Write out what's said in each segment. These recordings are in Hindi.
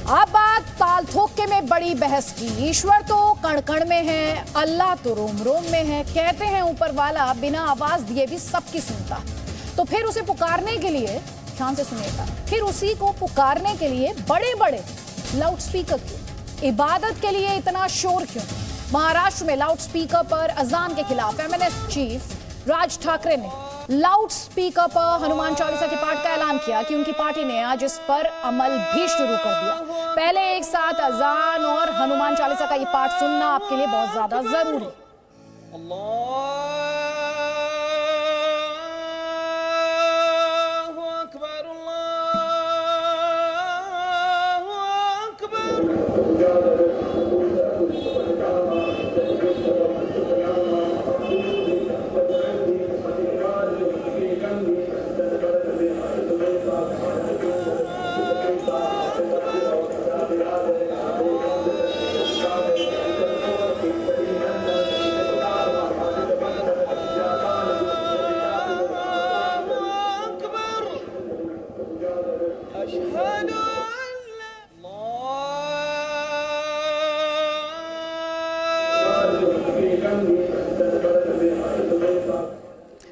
अब बात ताल ठोके में बड़ी बहस की। ईश्वर तो कण कण में है, अल्लाह तो रोम रोम में है। कहते हैं ऊपर वाला बिना आवाज दिए भी सबकी सुनता, तो फिर उसे पुकारने के लिए, ध्यान से सुनिएगा, फिर उसी को पुकारने के लिए बड़े बड़े लाउड स्पीकर क्यों? इबादत के लिए इतना शोर क्यों? महाराष्ट्र में लाउड स्पीकर पर अजान के खिलाफ एमएनएस चीफ राज ठाकरे ने लाउड स्पीकर पर हनुमान चालीसा के पाठ का ऐलान किया कि उनकी पार्टी ने आज इस पर अमल भी शुरू कर दिया। पहले एक साथ अजान और हनुमान चालीसा का ये पाठ सुनना आपके लिए बहुत ज्यादा जरूरी।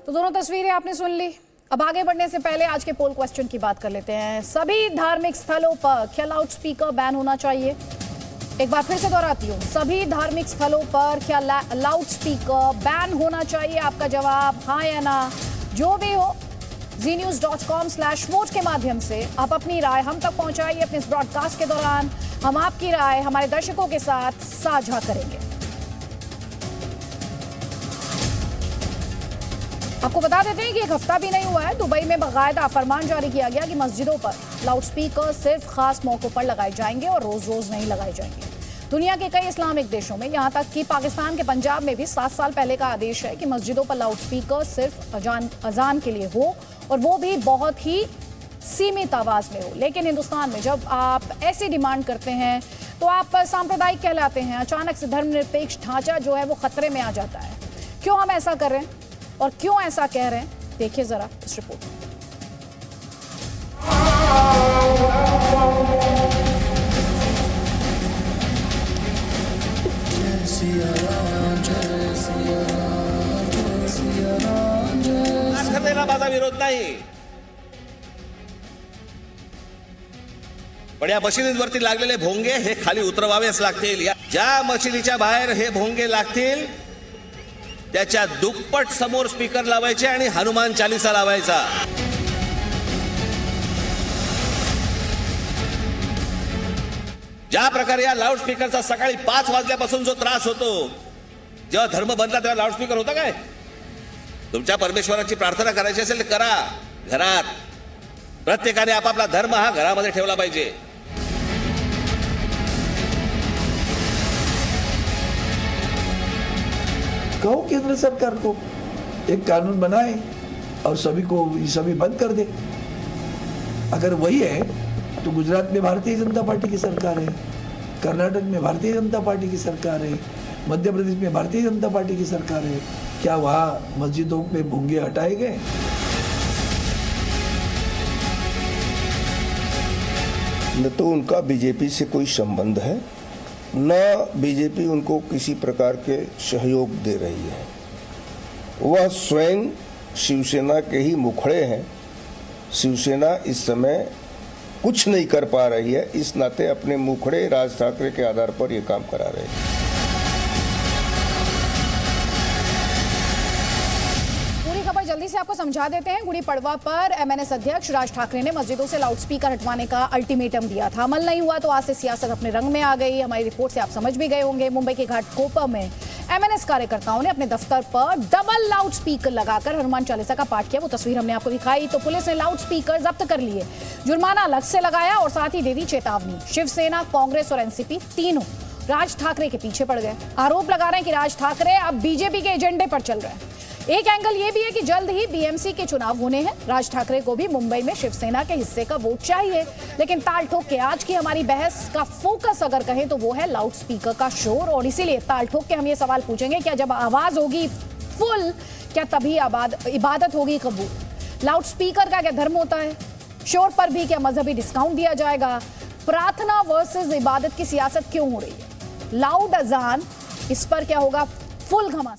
तो दोनों तस्वीरें आपने सुन ली। अब आगे बढ़ने से पहले आज के पोल क्वेश्चन की बात कर लेते हैं। सभी धार्मिक स्थलों पर क्या लाउड स्पीकर बैन होना चाहिए? एक बार फिर से दोहराती हूँ, सभी धार्मिक स्थलों पर क्या लाउड स्पीकर बैन होना चाहिए? आपका जवाब हाँ या ना, जो भी हो znews.com/vote के माध्यम से आप अपनी राय हम तक पहुंचाइए। अपने इस ब्रॉडकास्ट के दौरान हम आपकी राय हमारे दर्शकों के साथ साझा करेंगे। आपको बता देते हैं कि एक हफ्ता भी नहीं हुआ है, दुबई में बाकायदा फरमान जारी किया गया कि मस्जिदों पर लाउड स्पीकर सिर्फ खास मौकों पर लगाए जाएंगे और रोज रोज नहीं लगाए जाएंगे। दुनिया के कई इस्लामिक देशों में, यहाँ तक कि पाकिस्तान के पंजाब में भी 7 साल पहले का आदेश है कि मस्जिदों पर लाउड स्पीकर सिर्फ अजान के लिए हो, और वो भी बहुत ही सीमित आवाज में हो। लेकिन हिंदुस्तान में जब आप ऐसी डिमांड करते हैं तो आप सांप्रदायिक कहलाते हैं। अचानक से धर्मनिरपेक्ष ढांचा जो है वो खतरे में आ जाता है। क्यों हम ऐसा कर रहे हैं और क्यों ऐसा कह रहे हैं, देखिए जरा इस रिपोर्ट में। माझा विरोध नाही, पण या मशिदींवरती लागलेले भोंगे हे खाली उतरवावेच लागतील। ज्या मशिदीच्या बाहेर हे भोंगे लागतील त्याच्या दुप्पट समोर स्पीकर लावायचे आणि हनुमान चालीसा लावायचा। ज्या प्रकारे या लाउड स्पीकरचा सकाळी 5 वाजल्यापासून जो त्रास होतो, जेव्हा धर्म बदला तेव्हा लाउड स्पीकर होता काय? तुमच्या परमेश्वराची प्रार्थना करायची असेल तर करा घरात। प्रत्येकाने आपापला धर्म हा घरामध्ये ठेवला पाहिजे। कहो केंद्र सरकार को एक कानून बनाए और सभी बंद कर दे। अगर वही है तो गुजरात में भारतीय जनता पार्टी की सरकार है, कर्नाटक में भारतीय जनता पार्टी की सरकार है, मध्य प्रदेश में भारतीय जनता पार्टी की सरकार है। क्या वहाँ मस्जिदों में भोंगे हटाए गए? न तो उनका बीजेपी से कोई संबंध है, न बीजेपी उनको किसी प्रकार के सहयोग दे रही है। वह स्वयं शिवसेना के ही मुखड़े हैं। शिवसेना इस समय कुछ नहीं कर पा रही है, इस नाते अपने मुखड़े राज ठाकरे के आधार पर यह काम करा रहे हैं। जल्दी से आपको समझा देते हैं। गुड़ी पड़वा पर एमएनएस अध्यक्ष राज ठाकरे ने मस्जिदों से लाउड स्पीकर हटवाने का अल्टीमेटम दिया था। अमल नहीं हुआ तो आज से सियासत अपने रंग में आ गई। हमारी रिपोर्ट से आप समझ भी गए होंगे। मुंबई के घाटकोपर में एमएनएस कार्यकर्ताओं ने अपने दफ्तर पर डबल लाउड स्पीकर लगाकर हनुमान चालीसा का पाठ किया। वो तस्वीर हमने आपको दिखाई। तो पुलिस ने लाउड स्पीकर जब्त कर लिए, जुर्माना अलग से लगाया और साथ ही दे दी चेतावनी। शिवसेना, कांग्रेस और एनसीपी तीनों राज ठाकरे के पीछे पड़ गए। आरोप लगा रहे हैं कि राज ठाकरे अब बीजेपी के एजेंडे पर चल रहे हैं। एक एंगल ये भी है कि जल्द ही बीएमसी के चुनाव होने हैं। राज ठाकरे को भी मुंबई में शिवसेना के हिस्से का वोट चाहिए। लेकिन ताल ठोक के आज की हमारी बहस का फोकस अगर कहें तो वो है लाउड स्पीकर का शोर। और इसीलिए ताल ठोक के हम ये सवाल पूछेंगे, क्या जब आवाज होगी फुल क्या तभी इबादत होगी कबूल? लाउड स्पीकर का क्या धर्म होता है? शोर पर भी क्या मजहबी डिस्काउंट दिया जाएगा? प्रार्थना वर्सेस इबादत की सियासत क्यों हो रही है? लाउड अजान, इस पर क्या होगा फुल घमासान।